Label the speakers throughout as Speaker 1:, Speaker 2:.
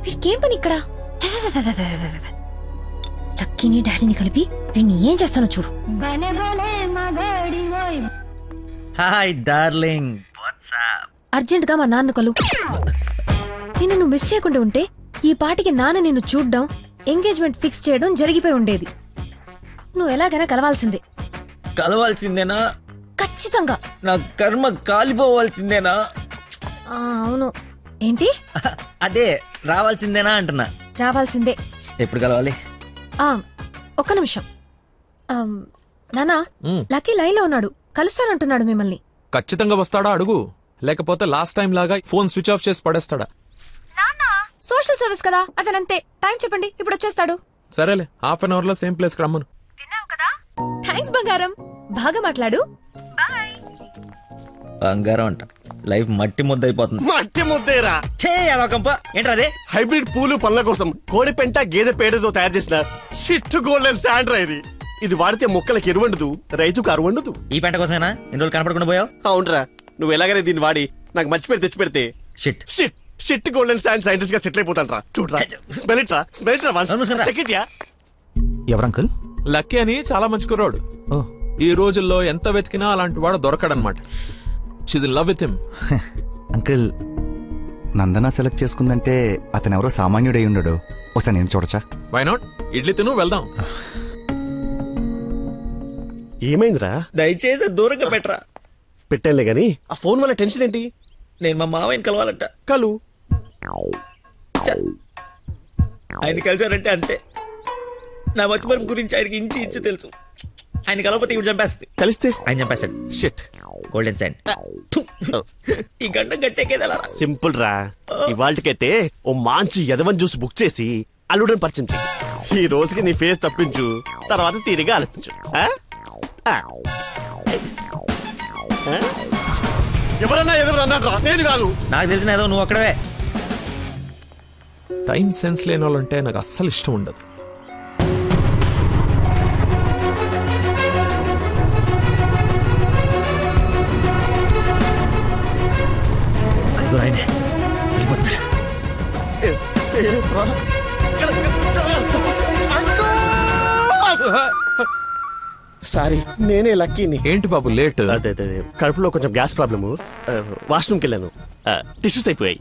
Speaker 1: వీడికేం పని ఇక్కడ? లక్కీని డాడీని కలిపి వీడిని ఏం చేస్తానో చూడు.
Speaker 2: Hi darling.
Speaker 1: అర్జెంట్ గా మా నాన్న కలు. నిన్ను నువ్వు మిస్ చేయకుండా ఉంటే ఈ పాటికి నాన్న నిన్ను చూడ్డం, ఎంగేజ్మెంట్ ఫిక్స్ చేయడం జరిగిపోయి ఉండేది. నువ్వు ఎలాగైనా కలవాల్సిందే.
Speaker 2: కలవాల్సిందేనా?
Speaker 1: ఖచ్చితంగా.
Speaker 2: నా కర్మ కాలిపోవాల్సిందేనా?
Speaker 1: అవును. ఏంటి?
Speaker 2: అదే రావాల్సిందేనా అంటున్నా.
Speaker 1: రావాల్సిందే.
Speaker 2: ఎప్పుడు కలవాలి?
Speaker 1: ఒక్క నిమిషం. నానా, లక్కీ లైన్ లో ఉన్నాడు, కలుస్తానంటున్నాడు మిమ్మల్ని.
Speaker 3: ఖచ్చితంగా వస్తాడా అడుగు, లేకపోతే లాస్ట్ టైం లాగా ఫోన్ స్విచ్ ఆఫ్ చేసి పడేస్తాడా?
Speaker 1: సోషల్ సర్వీస్ కదా, అతనంతే. టైం చెప్పండి, ఇప్పుడు వచ్చేస్తాడు.
Speaker 3: సరేలే, హాఫ్ అన్ అవర్ లో సేమ్ ప్లేస్ కి రమ్మను.
Speaker 1: థ్యాంక్స్ బంగారం, బాగా మాట్లాడు.
Speaker 2: బంగారం అంట, లైఫ్ మట్టి ముద్ద అయిపోతుంది.
Speaker 4: మట్టి ముద్దేరా
Speaker 2: ఏంట్రా అదే?
Speaker 4: హైబ్రిడ్ పూలు పళ్ళ కోసం కోడి పెంట గేదె పేడతో తయారు చేసిన షిట్ గోల్డెన్ శాండ్రా ఇది. ఇది వాడితే మొక్కలకు ఎరువండదు, రైతుకు అరువండదు.
Speaker 2: ఈ పెంట కోసమేనా ఇన్ని రోజులు కనపడకుండా పోయావు?
Speaker 4: అవునరా, నువ్వు ఎలాగైనా దీన్ని వాడి నాకు మంచి పేరు తెచ్చి పెడితే
Speaker 2: shit
Speaker 4: shit shit golden sand scientist గా సెటిల్ అయిపోతాను రా. చూడరా, స్మెల్ ఇట్ రా, స్మెల్ ఇట్ రా, చెక్ ఇట్ యా.
Speaker 5: ఎవరంకుల్?
Speaker 3: లక్కీ అని చాలా మంచి కుర్రాడు. ఈ రోజుల్లో ఎంత వెతికినా అలాంటి వాడు దొరకడనమాట. She's in love with him.
Speaker 5: Uncle, Nandana select చేసుకుందంటే అతను ఎవరో సామాన్యుడై ఉండడు. ఒకసారి నేను చూడచ్చా?
Speaker 3: Why not? ఇడ్లీ తిను, వెళ్దాం.
Speaker 4: ఏమైందిరా?
Speaker 2: దయచేసి దూరంగా పెట్టరా.
Speaker 4: పెట్టానులే గాని ఆ ఫోన్ వల్ల టెన్షన్ ఏంటి?
Speaker 2: నేను మా మావయ్యని కలవాలంట.
Speaker 4: కలు.
Speaker 2: ఆయన కలిసారంటే అంతే. నా మతిమరుపు గురించి ఆయనకి ఇంచి ఇంచు తెలుసు. ఆయన కలవకపోతే ఇవి చంపేస్తుంది.
Speaker 4: కలిస్తే
Speaker 2: ఆయన చంపేస్తాడు.
Speaker 4: Shit
Speaker 2: golden sand. ఈ గంట గట్టేకేదలా
Speaker 4: సింపుల్ రా. ఇవాళకైతే ఓ మంచి యదవన్ జ్యూస్ బుక్ చేసి అల్లుడని పరిచయం చెయ్యి. ఈ రోజుకి నీ ఫేస్ తప్పించు, తర్వాత తీరిగా ఆలోచించు. ఎవరన్నా ఎదురన్నా, నేను కాదు.
Speaker 2: నాకు తెలిసిన ఏదో నువ్వు అక్కడవే.
Speaker 3: టైం సెన్స్ లేని వాళ్ళంటే నాకు అస్సలు ఇష్టం ఉండదు.
Speaker 4: సారీ, నేనే లక్కీని.
Speaker 3: ఏంటి బాబు లేట్?
Speaker 4: అదే కడుపులో కొంచెం గ్యాస్ ప్రాబ్లము, వాష్రూమ్కి వెళ్ళాను, టిష్యూస్ అయిపోయాయి,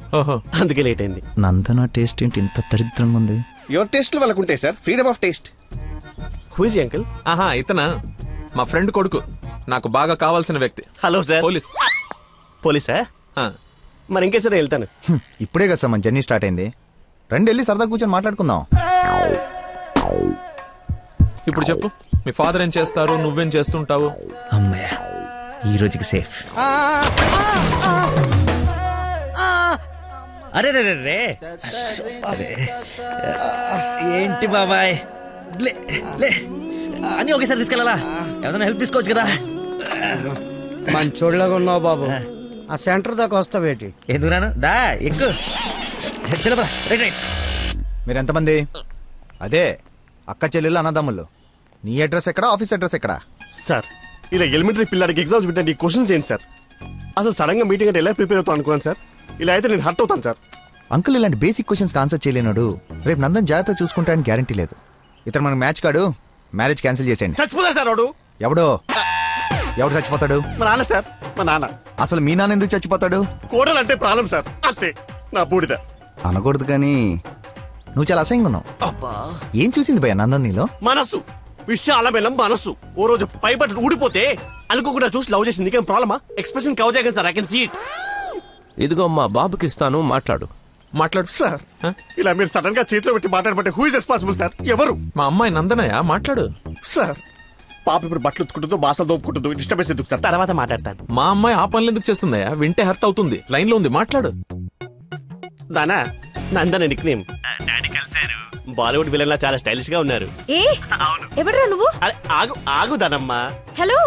Speaker 4: అందుకే లేట్ అయింది.
Speaker 5: నందన టేస్ట్ ఏంటి ఇంత దరిద్రంగా ఉంది?
Speaker 4: యువర్ టేస్ట్ వాళ్ళకు ఉంటాయి sir, freedom of taste. Who is uncle?
Speaker 3: ఆహా, ఇతనా మా ఫ్రెండ్ కొడుకు, నాకు బాగా కావాల్సిన వ్యక్తి.
Speaker 4: Hello sir.
Speaker 3: పోలీస్.
Speaker 4: పోలీసా? మరి ఇంకే సరే వెళ్తాను.
Speaker 5: ఇప్పుడే కదా సార్ మన జర్నీ స్టార్ట్ అయింది. రండి వెళ్ళి సరదా కూర్చొని మాట్లాడుకుందాం.
Speaker 3: ఇప్పుడు చెప్పు, మీ ఫాదర్ ఏం చేస్తారు, నువ్వేం చేస్తుంటావు?
Speaker 2: అమ్మయ్య, ఈ రోజుకి సేఫ్. అరే రే రే, ఏంటి బాబాయ్, లే అని ఒకేసారి తీసుకెళ్ళాలా? ఏదైనా హెల్ప్ తీసుకోవచ్చు కదా.
Speaker 6: మంచోళ్ళగా ఉన్నావు బాబు. ఆ సెంటర్ దాకా వస్తావేటి?
Speaker 2: ఎందుకు రాను, దా ఎక్కువ.
Speaker 5: మీరు ఎంతమంది? అదే అక్క చెల్లెళ్ళు అన్నదమ్ముళ్ళు. నీ అడ్రస్ ఎక్కడ, ఆఫీస్ అడ్రస్ ఎక్కడ?
Speaker 4: సార్, ఇలా ఎలిమెంటరీ పిల్లలకి ఎగ్జామ్స్ పెట్టండి, క్వశ్చన్స్ ఏంటి సార్? అసలు సడన్ గా మీటింగ్ అంటే ఎలా ప్రిపేర్ అవుతాను అనుకున్నాను సార్. ఇలా అయితే నేను హర్ట్ అవుతాను సార్.
Speaker 5: అంకుల్, ఇలాంటి బేసిక్ క్వశ్చన్స్ ఆన్సర్ చేయలేనాడు. రేపు నందన్ జాగ్రత్త చూసుకుంటాడని గ్యారంటీ లేదు. ఇతను మనకు మ్యాచ్ కాడు, మ్యారేజ్ క్యాన్సిల్ చేసేయండి.
Speaker 4: చచ్చిపోతాడు సార్ వాడు.
Speaker 5: ఎవడు చచ్చిపోతాడు?
Speaker 4: మా నాన్న సార్, మా నాన్న.
Speaker 5: అసలు మీ నాన్న ఎందుకు చచ్చిపోతాడు?
Speaker 4: కోడలు అంటే ప్రాణం సార్, అంతే. నా బూడిద
Speaker 5: అనకూడదు కానీ నువ్వు చాలా అసహ్యంగా ఉన్నావు. ఏం చూసింది భయ నందన్ నీలో?
Speaker 4: మనస్సు, విశాలమైన మనస్సు. ఓ రోజు పైపట్టు ఊడిపోతే అనుకోకుండా చూసి లవ్ చేసింది. ఏం ప్రాబ్లమా? ఎక్స్ప్రెషన్ కవర్ చేయగలను sir, I can see it.
Speaker 7: ఇదిగో మా బాబుకి ఇస్తాను, మాట్లాడు.
Speaker 4: సార్, ఇలా మీరు సడన్ గా చేతిలో పెట్టి మాట్లాడబట్టే హూ ఇస్ రెస్పాన్సిబుల్ సార్? ఎవరు?
Speaker 3: మా అమ్మాయి నందనయ్య, మాట్లాడు.
Speaker 4: సార్, పాప ఇప్పుడు బట్టలు ఉత్తుకుంటుందో, బాసలు దోపుకుంటుందో, డిస్టర్బెన్స్ ఎందుకు సార్? తర్వాత మాట్లాడతాను.
Speaker 3: మా అమ్మాయి ఆ పనులు ఎందుకు చేస్తుందయ్యా? వింటే హర్ట్ అవుతుంది. లైన్ లో ఉంది, మాట్లాడు.
Speaker 4: దానా Nandana nickname. Bollywood villain లా చాలా స్టైలిష్ గా ఉన్నారు.
Speaker 1: ఎవడరా నువ్వు?
Speaker 4: ఆగు ఆగు దానమ్మా.
Speaker 1: Hello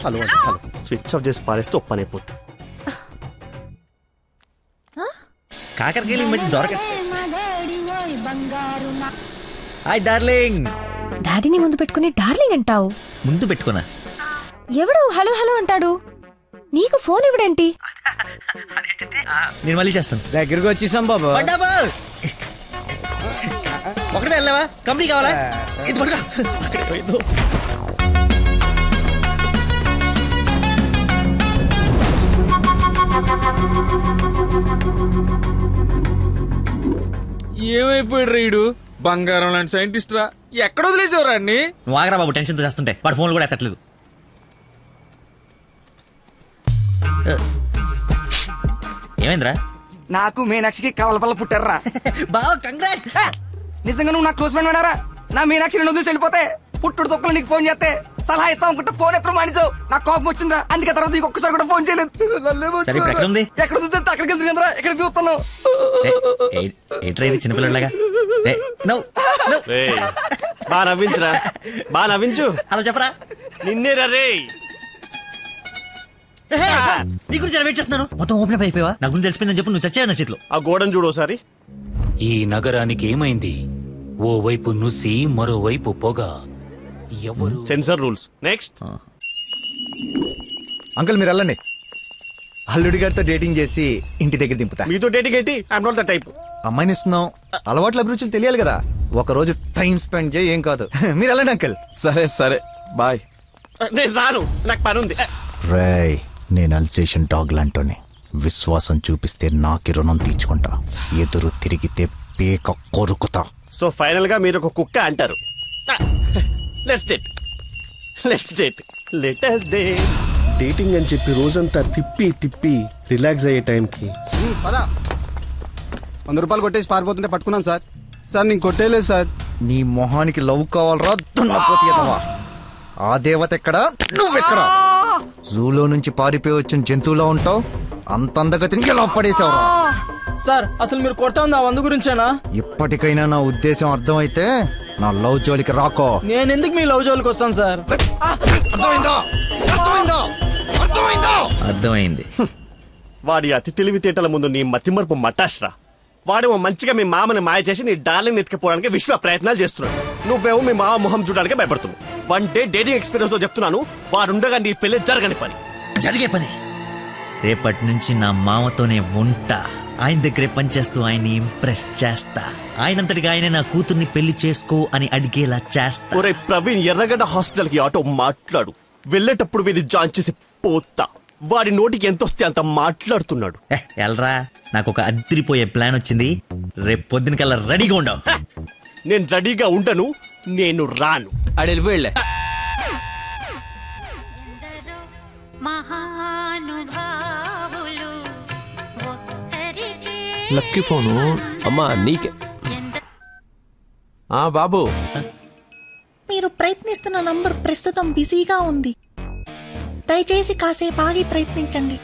Speaker 4: hello hello. Switch off చేసి పారేస్తే ఒప్పనైపోతుంది.
Speaker 2: కాకరకాయలు మంచి దొరక. Hi darling.
Speaker 1: డాడీని ముందు పెట్టుకుని డార్లింగ్ అంటావు?
Speaker 2: ముందు పెట్టుకున్నా.
Speaker 1: ఎవడు హలో హలో అంటాడు? నీకు ఫోన్ ఇవ్వడేంటి?
Speaker 2: నేను మళ్ళీ చేస్తాను.
Speaker 6: దగ్గరికి వచ్చేసాం బాబు.
Speaker 2: ఒకటే వెళ్ళావా? కంపెనీ కావాలా? ఇది పడుకో. అక్కడ ఏమైందో.
Speaker 8: ఏమైపోయాడు రీడు? బంగారం లాంటి సైంటిస్ట్ రా. ఎక్కడ వదిలేసేవారా అన్ని?
Speaker 2: నువ్వు ఆగరా బాబు, టెన్షన్తో చేస్తుంటే. వాడు ఫోన్లు కూడా ఎత్తట్లేదు. ఏమైందిరా?
Speaker 9: నాకు మీనాక్షికి కవలపల్ల పుట్టారా.
Speaker 2: బావ కంగ్రాట్.
Speaker 9: నిజంగా నువ్వు నా క్లోజ్ ఫ్రెండ్ వినారా? నా మీనాక్షి నేను వదిలేసి వెళ్ళిపోతే పుట్టుడు తొక్కలు నీకు ఫోన్ చేస్తే సలహా ఇస్తాం అనుకుంటే ఫోన్ ఎత్తడం మానేసావు. నాకు కోపం వచ్చిందా, అందుకే తర్వాత నీకు ఒక్కసారి కూడా ఫోన్ చేయలేదు.
Speaker 2: సరే ఇప్పుడు ఎక్కడ ఉంది?
Speaker 9: ఎక్కడ ఉంది అక్కడికి వెళ్తుంది కదరా, ఎక్కడ చూస్తాను.
Speaker 2: ఏంట్రా ఇది చిన్నపిల్లలాగా?
Speaker 4: బా నవ్వించురా, బా నవ్వించు.
Speaker 2: అలా చెప్పరా.
Speaker 4: నిన్నేరా రే.
Speaker 2: నీ గురించి వెయిట్ చేస్తున్నాను. మొత్తం ఓపెన్ అప్ అయిపోయావా? నా గురించి తెలిసిపోయిందని చెప్పు. నువ్వు చచ్చావు నా చేతిలో.
Speaker 4: ఆ గోడను చూడు ఒకసారి.
Speaker 10: ఈ నగరానికి ఏమైంది? ఓవైపు నుసి, మరోవైపు పొగ. ఎవరు?
Speaker 4: Sensor rules. నెక్స్ట్.
Speaker 5: అంకుల్ మీరు వెళ్ళండి. అల్లుడి గారితో డేటింగ్ చేసి ఇంటి దగ్గర దింపుతా.
Speaker 4: మీతో డేటింగ్ ఏంటి? I'm not the type.
Speaker 5: అమ్మాయిని ఇస్తున్నాం, అలవాట్ల అభిరుచులు తెలియాలి కదా. ఒక రోజు టైం స్పెండ్ చేయి, ఏం కాదు. మీరు వెళ్ళండి అంకుల్.
Speaker 3: సరే సరే బాయ్.
Speaker 4: నేను రాను, నాకు పని ఉంది.
Speaker 5: రేయ్, నేను అల్సేషన్ డాగ్ లాంటోని. విశ్వాసం చూపిస్తే నాకి రుణం తీర్చుకుంటా, ఎదురు తిరిగితే పేక కొరుకుతా.
Speaker 4: సో ఫైనల్ గా మీరు ఒక కుక్క అంటారు. Let's date, let's date, let us date. Dating అని చెప్పి రోజంతా తిప్పి తిప్పి రిలాక్స్ అయ్యే టైంకి
Speaker 6: పదా 100 రూపాయలు కొట్టేసి పారిపోతుంటే పట్టుకున్నాను సార్. సార్ నేను కొట్టేయలేదు సార్.
Speaker 5: నీ మొహానికి లవ్ కావాలరా దున్నపోతే ఎదవా? ఆ దేవత ఎక్కడా, నువ్వెక్కడా? జూలో నుంచి పారిపోయి వచ్చిన జంతువులా ఉంటావు. అంత అందగతిని ఎలా పడేసావురా?
Speaker 6: సార్ అసలు మీరు కొడతా ఉంది ఆ 100 గురించేనా?
Speaker 5: ఇప్పటికైనా నా ఉద్దేశం అర్థమైతే నా లవ్ జోలికి రాకో.
Speaker 6: నేను ఎందుకు మీ లవ్ జోలికి వస్తాను సార్?
Speaker 5: అర్థమైందా? అర్థమైందా? అర్థమైందా?
Speaker 2: అర్థమైంది.
Speaker 4: వాడి అతి తెలివితేటల ముందు నీ మతిమరుపు మటాష్రా. వాడేమో మంచిగా మీ మామని మాయ చేసి నీ డార్లింగ్ ఎత్తుకుపోవడానికి విశ్వ ప్రయత్నాలు చేస్తున్నాడు. నువ్వేమో మీ మామ మొహం చూడడానికి భయపడుతున్నావు. 1 డే డేటింగ్ ఎక్స్పీరియన్స్ తో చెప్తున్నాను, వాడుండగా నీ పెళ్లి జరగని పని.
Speaker 2: జరిగే పని. రేపటి నుంచి నా మామతోనే ఉంటా. ఆయన దగ్గరే పనిచేస్తూ ఆయన్ని ఇంప్రెస్ చేస్తా. ఆయనంతటిగా ఆయన నా కూతుర్ని పెళ్లి చేసుకో అని అడిగేలా చేస్తా.
Speaker 4: ఒరే ప్రవీణ్, ఎర్రగడ్డ హాస్పిటల్ కి ఆటో మాట్లాడు. వెళ్ళేటప్పుడు వీడిని జాయిన్ చేసి పోతా. వాడి నోటికి ఎంత వస్తే అంత మాట్లాడుతున్నాడు.
Speaker 2: ఎల్రా, నాకు ఒక అదిరిపోయే ప్లాన్ వచ్చింది. రేపు పొద్దునకల్లా రెడీగా ఉండవు.
Speaker 4: నేను రెడీగా ఉండను, నేను రాను.
Speaker 7: ఆడు వెళ్ళిపోయిలే.
Speaker 3: Lucky phone.
Speaker 7: అమ్మా నీకే.
Speaker 3: ఆ బాబు,
Speaker 11: మీరు ప్రయత్నిస్తున్న నంబర్ ప్రస్తుతం బిజీగా ఉంది. దయచేసి కాసేపు ఆగి ప్రయత్నించండి.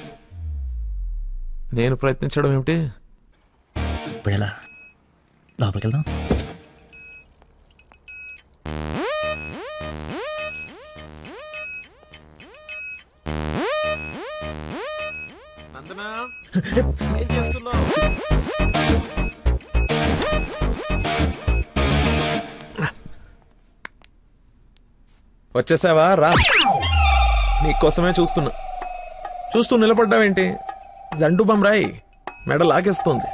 Speaker 3: నేను ప్రయత్నించడం ఏమిటి?
Speaker 2: ఇప్పుడు ఎలా? లోపలికి వెళ్దాం.
Speaker 3: ఏం చేస్తున్నావు? వచ్చేసావా? రా, నీకోసమే చూస్తూ నిలబడ్డావేంటి? జండు బమ్రాయి మెడ లాగేస్తుంది.